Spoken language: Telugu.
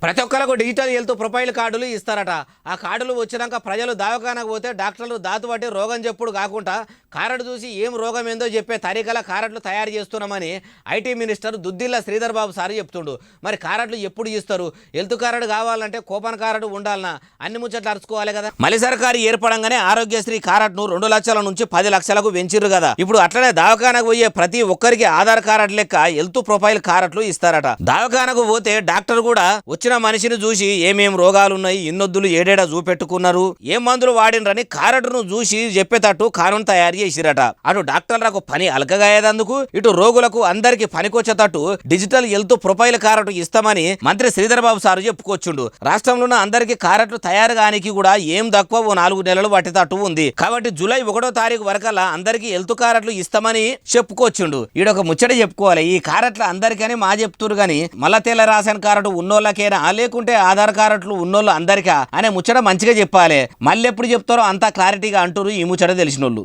ప్రతి ఒక్కరికి డిజిటల్ హెల్త్ ప్రొఫైల్ కార్డులు ఇస్తారట. ఆ కార్డులు వచ్చినాక ప్రజలు దవాఖానకు పోతే డాక్టర్లు దాతు పట్టి రోగం చెప్పుడు కాకుండా కార్డు చూసి ఏం రోగం ఏందో చెప్పే తరీకల కార్డులు తయారు చేస్తున్నామని IT minister Duddilla Sridhar Babu sir చెప్తుండు. మరి కార్డులు ఎప్పుడు ఇస్తారు? హెల్త్ కార్డు కావాలంటే కూపన్ కార్డు ఉండాలనా? అన్ని ముచ్చట్లు అరుచుకోవాలి కదా. మళ్ళీ సర్కారు ఏర్పడంగానే ఆరోగ్యశ్రీ కార్డును 2 లక్షల నుంచి 10 లక్షలకు పెంచిర్రు కదా. ఇప్పుడు అట్లనే దవాఖానకు పోయే ప్రతి ఒక్కరికి ఆధార్ కార్డు లెక్క హెల్త్ ప్రొఫైల్ కార్డులు ఇస్తారట. దవాఖానకు పోతే డాక్టర్ కూడా వచ్చిన మనిషిని చూసి ఏమేం రోగాలున్నాయి, ఇన్నొద్దులు ఏడేడా చూపెట్టుకున్నారు, ఏం మందులు వాడినరని కార్డును చూసి చెప్పేటట్టు కానూన్ తయారు చేసిరట. అటు డాక్టర్లకు పని అలకగాయేదందుకు, ఇటు రోగులకు అందరికి పనికొచ్చేటట్టు డిజిటల్ హెల్త్ ప్రొఫైల్ కార్డు ఇస్తామని మంత్రి శ్రీధర్ బాబు సారు చెప్పుకొచ్చుండు. రాష్ట్రంలో అందరికి కార్డులు తయారు కానికి కూడా ఏం తక్కువ 4 నెలలు పట్టేటట్టు ఉంది. కాబట్టి జూలై 1వ తారీఖు వరకల్లా అందరికి హెల్త్ కార్డులు ఇస్తామని చెప్పుకొచ్చుండు. ఈడొక ముచ్చట చెప్పుకోవాలి, ఈ కార్డులు అందరికని మా చెప్తురు గాని మళ్ళా తెల్ల రేషన్ కార్డు ఉన్నోళ్ళకేనా లేకుంటే ఆధార్ కార్డులు ఉన్నోళ్ళు అందరికా అనే ముచ్చట మంచిగా చెప్పాలి. మళ్ళీ ఎప్పుడు చెప్తారో అంతా క్లారిటీగా అంటారు ఈ ముచ్చట తెలిసినోళ్ళు.